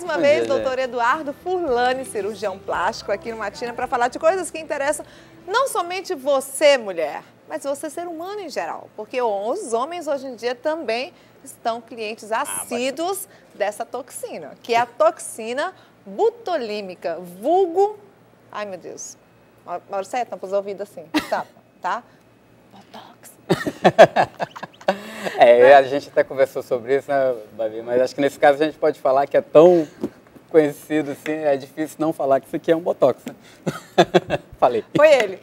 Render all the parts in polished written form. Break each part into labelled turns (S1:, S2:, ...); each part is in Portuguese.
S1: mais uma vez, doutor Eduardo Furlani, cirurgião plástico aqui no Matina, para falar de coisas que interessam não somente você, mulher, mas você, ser humano em geral. Porque os homens hoje em dia também estão clientes assíduos dessa toxina, que é a toxina botulínica, vulgo... Ai, meu Deus. Mauricete, tampa os ouvidos assim, tá? Botox.
S2: A gente até conversou sobre isso, né, Babi? Mas acho que nesse caso a gente pode falar que é tão conhecido assim, é difícil não falar que isso aqui é um Botox, né? Falei.
S1: Foi ele.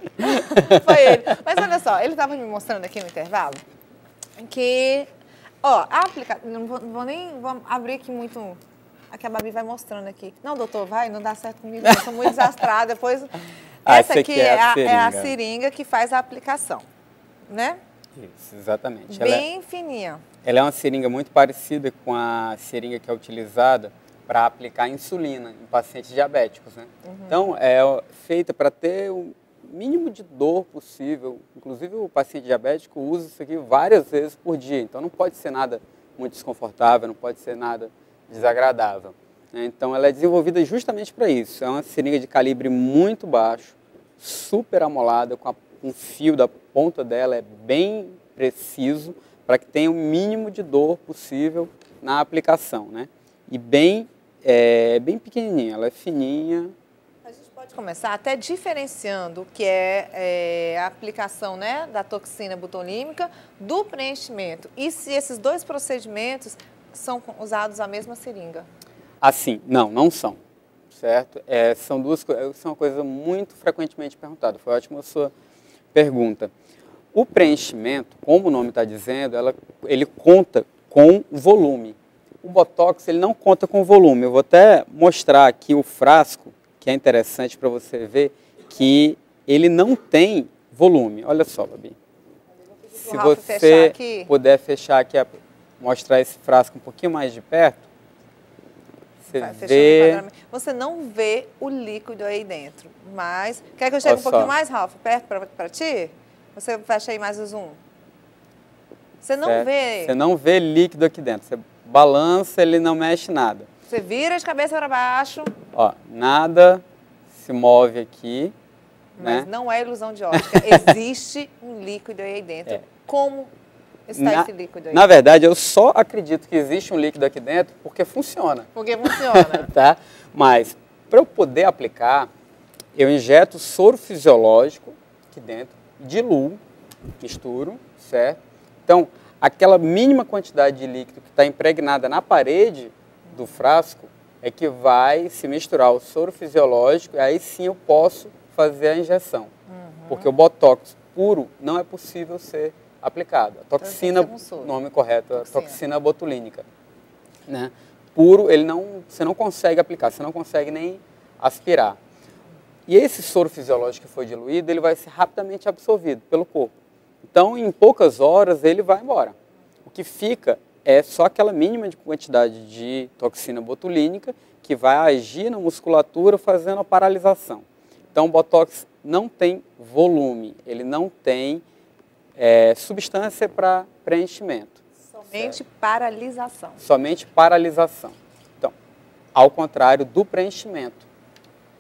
S1: Foi ele. Mas olha só, ele estava me mostrando aqui no intervalo que, ó, a aplicação, não vou nem abrir aqui muito, aqui a Babi vai mostrando aqui. Não, doutor, não dá certo comigo, eu sou muito desastrada. Depois, essa aqui é a seringa que faz a aplicação, né?
S2: Isso, exatamente.
S1: Bem fininha.
S2: Ela é uma seringa muito parecida com a seringa que é utilizada para aplicar insulina em pacientes diabéticos, né? Então, é feita para ter o mínimo de dor possível. Inclusive, o paciente diabético usa isso aqui várias vezes por dia. Então, não pode ser nada muito desconfortável, não pode ser nada desagradável, né? Então, ela é desenvolvida justamente para isso. É uma seringa de calibre muito baixo, super amolada, com um fio da ponta dela é bem preciso para que tenha o mínimo de dor possível na aplicação, né? E bem pequenininha, ela é fininha.
S1: A gente pode começar até diferenciando o que é a aplicação, né, da toxina botulínica do preenchimento. E se esses dois procedimentos são usados a mesma seringa?
S2: Assim, não são, certo? São coisas muito frequentemente perguntadas. Foi ótima a sua pergunta. O preenchimento, como o nome está dizendo, ele conta com volume. O Botox ele não conta com volume. Eu vou até mostrar aqui o frasco, que é interessante para você ver que ele não tem volume. Olha só, Babi. Se você puder fechar aqui, mostrar esse frasco um pouquinho mais de perto,
S1: você não vê o líquido aí dentro, mas... Quer que eu chegue um pouquinho mais, Ralf, perto para ti? Você fecha aí mais o zoom. Você não vê...
S2: Você não vê líquido aqui dentro. Você balança, ele não mexe nada.
S1: Você vira de cabeça para baixo.
S2: Ó, nada se move aqui.
S1: Mas
S2: né?
S1: não é ilusão de ótica. Existe um líquido aí dentro. Como está esse líquido aí?
S2: Na verdade, eu só acredito que existe um líquido aqui dentro porque funciona.
S1: Porque funciona.
S2: Tá? Mas, para eu poder aplicar, eu injeto soro fisiológico aqui dentro, diluo, misturo, certo? Então, aquela mínima quantidade de líquido que está impregnada na parede do frasco é que vai se misturar o soro fisiológico e aí sim eu posso fazer a injeção. Porque o Botox puro não é possível ser aplicado. A toxina, o nome correto, a toxina botulínica. Né? Puro, você não consegue aplicar, você não consegue nem aspirar. E esse soro fisiológico que foi diluído, ele vai ser rapidamente absorvido pelo corpo. Então, em poucas horas, ele vai embora. O que fica é só aquela mínima quantidade de toxina botulínica que vai agir na musculatura fazendo a paralisação. Então, o Botox não tem volume, ele não tem substância para preenchimento.
S1: Somente paralisação.
S2: Somente paralisação. Então, ao contrário do preenchimento,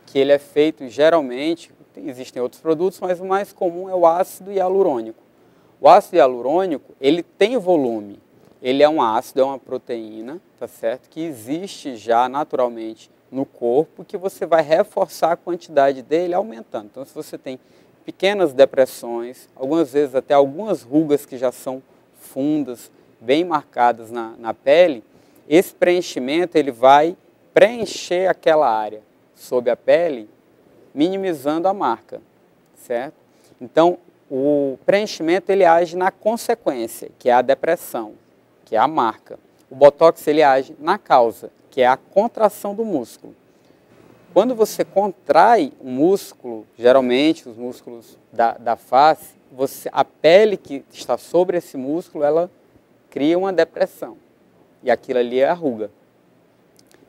S2: que ele é feito geralmente, existem outros produtos, mas o mais comum é o ácido hialurônico. O ácido hialurônico, ele tem volume. Ele é um ácido, é uma proteína, tá certo? Que existe já naturalmente no corpo, que você vai reforçar a quantidade dele aumentando. Então, se você tem pequenas depressões, algumas vezes até algumas rugas que já são fundas, bem marcadas na pele, esse preenchimento ele vai preencher aquela área sob a pele, minimizando a marca, certo? Então, o preenchimento ele age na consequência, que é a depressão, que é a marca. O Botox ele age na causa, que é a contração do músculo. Quando você contrai o músculo, geralmente os músculos da face, a pele que está sobre esse músculo, ela cria uma depressão. E aquilo ali é a ruga.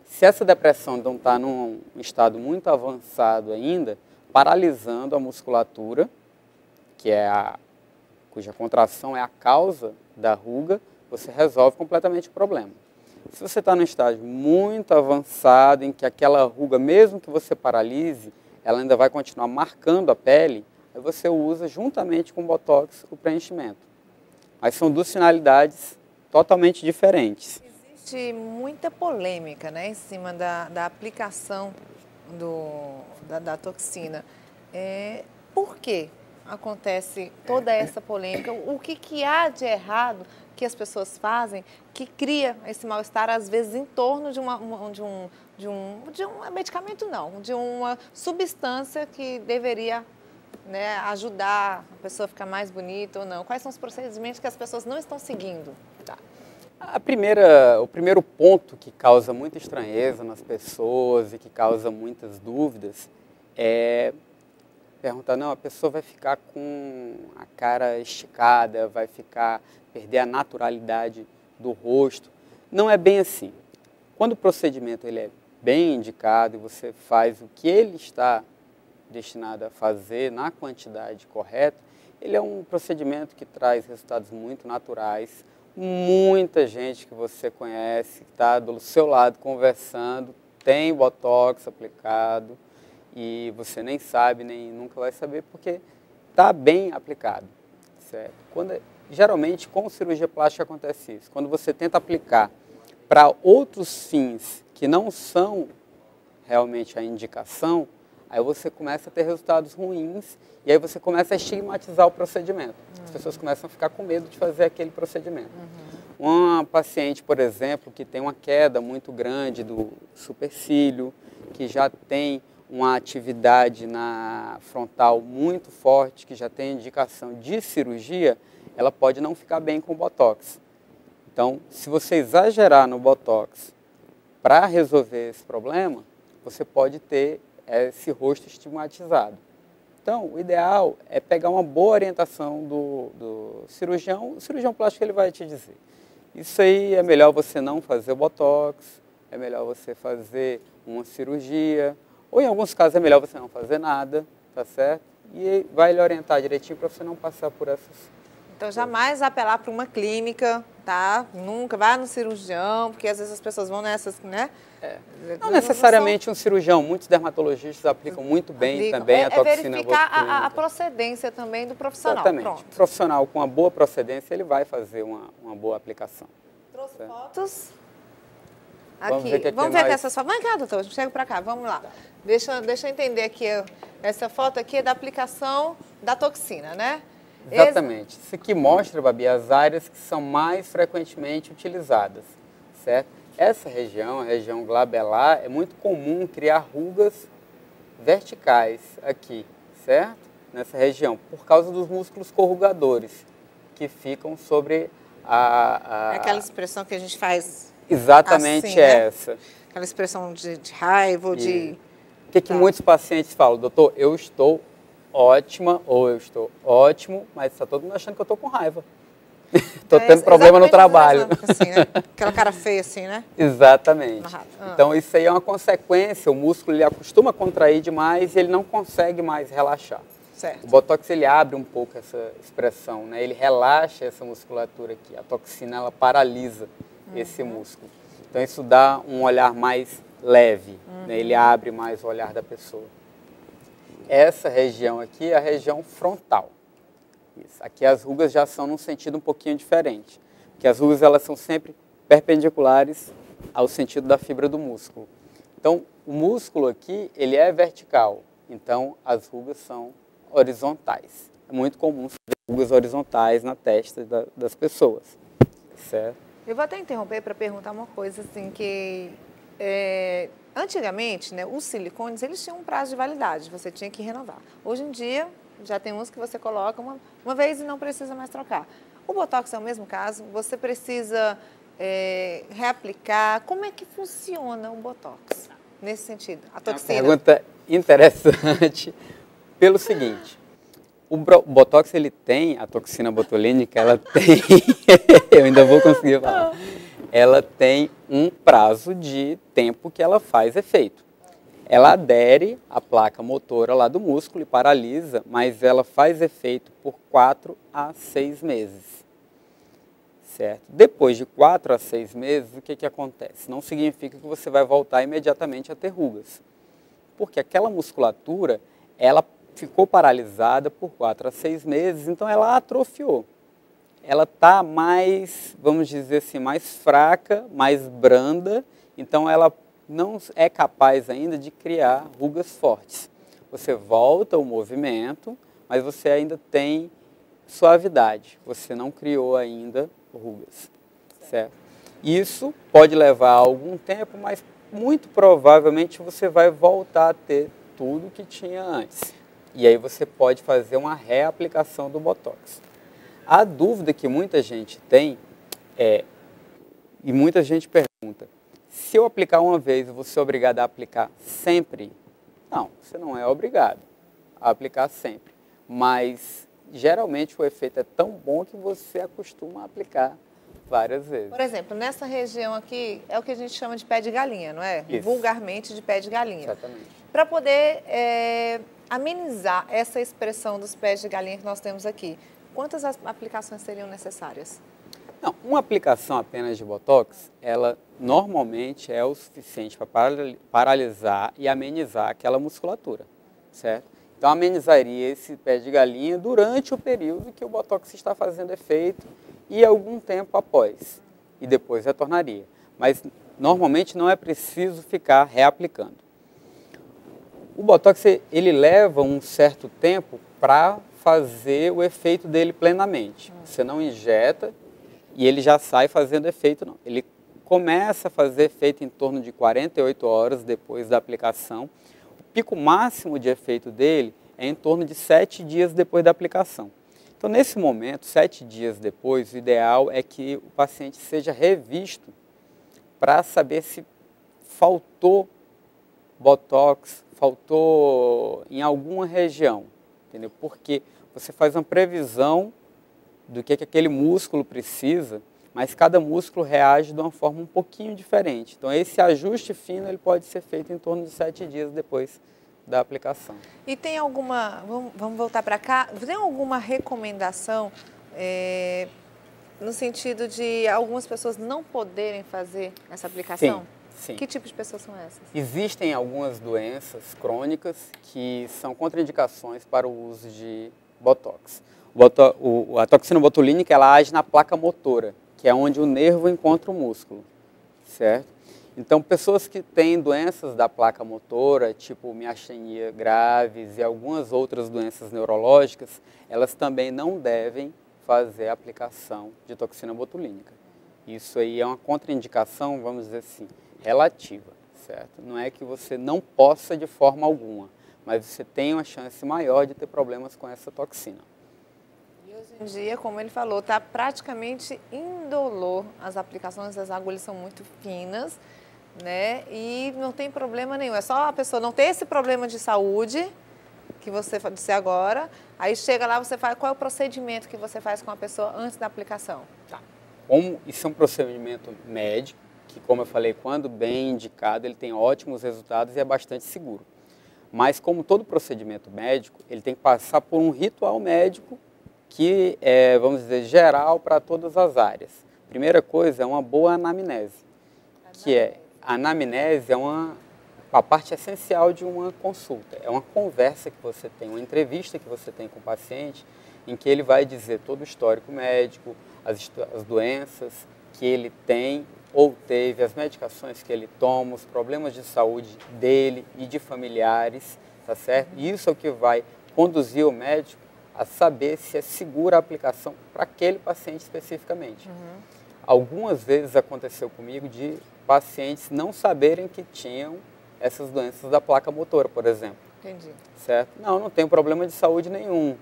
S2: Se essa depressão não está num estado muito avançado ainda, paralisando a musculatura, cuja contração é a causa da ruga, você resolve completamente o problema. Se você está num estágio muito avançado, em que aquela ruga, mesmo que você paralise, ela ainda vai continuar marcando a pele, aí você usa juntamente com o Botox o preenchimento. Mas são duas finalidades totalmente diferentes.
S1: Existe muita polêmica, né, em cima da aplicação da toxina. Por que acontece toda essa polêmica? O que há de errado que as pessoas fazem que cria esse mal-estar, às vezes, em torno de um medicamento, não, de uma substância que deveria, né, ajudar a pessoa a ficar mais bonita ou não? Quais são os procedimentos que as pessoas não estão seguindo?
S2: Tá. O primeiro ponto que causa muita estranheza nas pessoas e que causa muitas dúvidas é perguntar, não, a pessoa vai ficar com a cara esticada, vai perder a naturalidade do rosto. Não é bem assim. Quando o procedimento ele é bem indicado e você faz o que ele está destinado a fazer na quantidade correta, ele é um procedimento que traz resultados muito naturais. Muita gente que você conhece, que está do seu lado conversando, tem Botox aplicado e você nem sabe, nem nunca vai saber, porque está bem aplicado, certo? Geralmente, com cirurgia plástica acontece isso. Quando você tenta aplicar para outros fins que não são realmente a indicação, aí você começa a ter resultados ruins e aí você começa a estigmatizar o procedimento. As pessoas começam a ficar com medo de fazer aquele procedimento. Uma paciente, por exemplo, que tem uma queda muito grande do supercílio, que já tem uma atividade na frontal muito forte, que já tem indicação de cirurgia, ela pode não ficar bem com o Botox. Então, se você exagerar no Botox para resolver esse problema, você pode ter esse rosto estigmatizado. Então, o ideal é pegar uma boa orientação do cirurgião. O cirurgião plástico ele vai te dizer. Isso aí é melhor você não fazer o Botox, é melhor você fazer uma cirurgia, ou em alguns casos é melhor você não fazer nada, tá certo? E vai lhe orientar direitinho para você não passar por essas.
S1: Então, jamais apelar para uma clínica, tá? Nunca vá no cirurgião, porque às vezes as pessoas vão nessas, né?
S2: Não necessariamente um cirurgião, muitos dermatologistas aplicam muito bem também a toxina botulínica.
S1: Verificar a procedência também do profissional.
S2: Exatamente.
S1: Pronto.
S2: O profissional com uma boa procedência, ele vai fazer uma boa aplicação.
S1: Trouxe
S2: certo?
S1: Fotos?
S2: Vamos
S1: Aqui.
S2: ver
S1: Vamos ver aqui essas fotos. Vem cá, doutor, chega para cá, vamos lá. Deixa eu entender aqui, essa foto aqui é da aplicação da toxina, né?
S2: Exatamente. Isso aqui mostra, Babi, as áreas que são mais frequentemente utilizadas, certo? Essa região, a região glabelar, é muito comum criar rugas verticais aqui, certo? Nessa região, por causa dos músculos corrugadores que ficam sobre
S1: É aquela expressão que a gente faz.
S2: Exatamente
S1: assim, né?
S2: essa.
S1: Aquela expressão de raiva ou de...
S2: O que muitos pacientes falam? Doutor, eu estou ótima ou eu estou ótimo, mas está todo mundo achando que eu estou com raiva. Estou tendo problema no trabalho.
S1: Assim, né? Aquela cara feia assim, né?
S2: Exatamente. Então isso aí é uma consequência, o músculo ele acostuma a contrair demais e ele não consegue mais relaxar.
S1: Certo.
S2: O Botox ele abre um pouco essa expressão, né? Ele relaxa essa musculatura aqui. A toxina ela paralisa esse músculo. Então isso dá um olhar mais leve, né? Ele abre mais o olhar da pessoa. Essa região aqui é a região frontal. Isso. Aqui as rugas já são num sentido um pouquinho diferente, porque as rugas elas são sempre perpendiculares ao sentido da fibra do músculo. Então, o músculo aqui, ele é vertical, então as rugas são horizontais. É muito comum ver rugas horizontais na testa das pessoas, certo?
S1: Eu vou até interromper para perguntar uma coisa assim, que antigamente, né, os silicones, eles tinham um prazo de validade, você tinha que renovar. Hoje em dia, já tem uns que você coloca uma vez e não precisa mais trocar. O Botox é o mesmo caso, você precisa reaplicar. Como é que funciona o Botox nesse sentido? A toxina?
S2: É uma pergunta interessante pelo seguinte, o Botox ele tem, a toxina botulínica, ela tem, eu ainda vou conseguir falar, ela tem um prazo de tempo que ela faz efeito. Ela adere à placa motora lá do músculo e paralisa, mas ela faz efeito por 4 a 6 meses. certo? Depois de 4 a 6 meses, o que acontece? Não significa que você vai voltar imediatamente a ter rugas, porque aquela musculatura, ela ficou paralisada por 4 a 6 meses, então ela atrofiou. Ela está mais, vamos dizer assim, mais fraca, mais branda, então ela não é capaz ainda de criar rugas fortes. Você volta ao movimento, mas você ainda tem suavidade, você não criou ainda rugas, certo? Isso pode levar algum tempo, mas muito provavelmente você vai voltar a ter tudo que tinha antes. E aí você pode fazer uma reaplicação do Botox. A dúvida que muita gente tem e muita gente pergunta, se eu aplicar uma vez, eu vou ser obrigado a aplicar sempre? Não, você não é obrigado a aplicar sempre, mas geralmente o efeito é tão bom que você acostuma a aplicar várias vezes.
S1: Por exemplo, nessa região aqui, é o que a gente chama de pé de galinha, não é?
S2: Isso.
S1: Vulgarmente de pé de galinha.
S2: Exatamente.
S1: Para poder amenizar essa expressão dos pés de galinha que nós temos aqui, quantas aplicações seriam necessárias?
S2: Não, uma aplicação apenas de Botox, ela normalmente é o suficiente para paralisar e amenizar aquela musculatura, certo? Então amenizaria esse pé de galinha durante o período que o Botox está fazendo efeito e algum tempo após, e depois retornaria. Mas normalmente não é preciso ficar reaplicando. O Botox, ele leva um certo tempo para fazer o efeito dele plenamente. Você não injeta e ele já sai fazendo efeito, não. Ele começa a fazer efeito em torno de 48 horas depois da aplicação. O pico máximo de efeito dele é em torno de 7 dias depois da aplicação. Então, nesse momento, 7 dias depois, o ideal é que o paciente seja revisto para saber se faltou Botox, faltou em alguma região, entendeu? Porque você faz uma previsão do que aquele músculo precisa, mas cada músculo reage de uma forma um pouquinho diferente. Então, esse ajuste fino ele pode ser feito em torno de 7 dias depois da aplicação.
S1: E tem alguma, vamos voltar para cá, tem alguma recomendação no sentido de algumas pessoas não poderem fazer essa aplicação?
S2: Sim.
S1: Que tipo de pessoas são essas?
S2: Existem algumas doenças crônicas que são contraindicações para o uso de Botox. A toxina botulínica ela age na placa motora, que é onde o nervo encontra o músculo, certo? Então, pessoas que têm doenças da placa motora, tipo miastenia graves e algumas outras doenças neurológicas, elas também não devem fazer a aplicação de toxina botulínica. Isso aí é uma contraindicação, vamos dizer assim, relativa, certo? Não é que você não possa de forma alguma, mas você tem uma chance maior de ter problemas com essa toxina.
S1: E hoje em dia, como ele falou, está praticamente indolor. As aplicações das agulhas são muito finas, né? E não tem problema nenhum. É só a pessoa não ter esse problema de saúde, que você disse agora, aí chega lá, você faz, qual é o procedimento que você faz com a pessoa antes da aplicação?
S2: Tá. Como isso é um procedimento médico, que como eu falei, quando bem indicado, ele tem ótimos resultados e é bastante seguro. Mas como todo procedimento médico, ele tem que passar por um ritual médico que é, vamos dizer, geral para todas as áreas. Primeira coisa é uma boa anamnese, que é, a anamnese é a parte essencial de uma consulta. É uma conversa que você tem, uma entrevista que você tem com o paciente, em que ele vai dizer todo o histórico médico, as doenças que ele tem ou teve, as medicações que ele toma, os problemas de saúde dele e de familiares, tá certo? E isso é o que vai conduzir o médico a saber se é segura a aplicação para aquele paciente especificamente. Algumas vezes aconteceu comigo de pacientes não saberem que tinham essas doenças da placa motora, por exemplo.
S1: Entendi.
S2: Certo? Não tenho problema de saúde nenhum,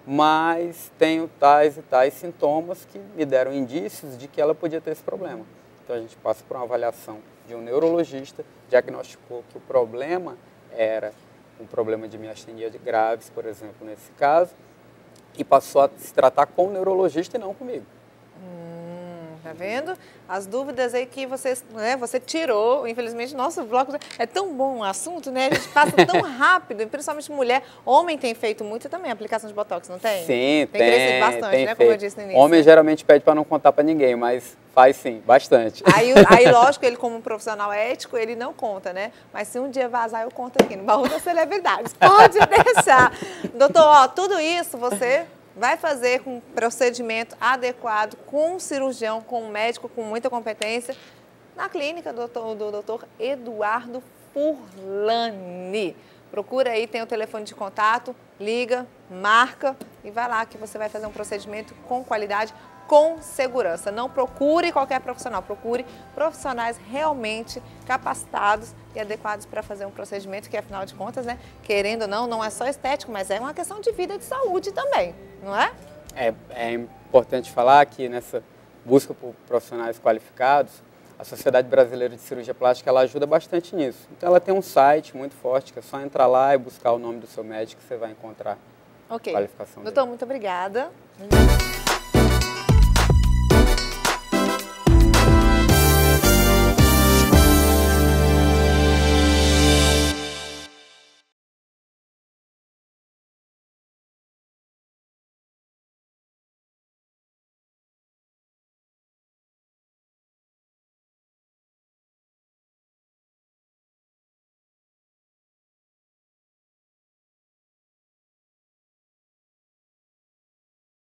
S2: mas tenho tais e tais sintomas que me deram indícios de que ela podia ter esse problema. Então a gente passa por uma avaliação de um neurologista, diagnosticou que o problema era um problema de miastenia graves, por exemplo, nesse caso, e passou a se tratar com o neurologista e não comigo.
S1: Tá vendo? As dúvidas aí que você, né, você tirou, infelizmente, nosso bloco é tão bom o assunto, né? A gente passa tão rápido, e principalmente mulher. Homem tem feito muito também aplicação de Botox, não tem?
S2: Sim,
S1: tem crescido bastante,
S2: tem
S1: né?
S2: feito.
S1: Como eu disse no início.
S2: Homem geralmente pede para não contar para ninguém, mas faz sim, bastante.
S1: Aí, lógico, ele como um profissional ético, ele não conta, né? Mas se um dia vazar, eu conto aqui no Baú das Celebridades. Pode deixar. Doutor, ó, tudo isso você vai fazer com um procedimento adequado, com um cirurgião, com um médico com muita competência, na clínica do doutor Eduardo Furlani. Procura aí, tem o telefone de contato, liga, marca e vai lá que você vai fazer um procedimento com qualidade, com segurança. Não procure qualquer profissional, procure profissionais realmente capacitados e adequados para fazer um procedimento que, afinal de contas, né, querendo ou não, não é só estético, mas é uma questão de vida e de saúde também, não é?
S2: É importante falar que nessa busca por profissionais qualificados, a Sociedade Brasileira de Cirurgia Plástica ela ajuda bastante nisso. Então ela tem um site muito forte, que é só entrar lá e buscar o nome do seu médico que você vai encontrar a qualificação dele.
S1: Doutor, muito obrigada.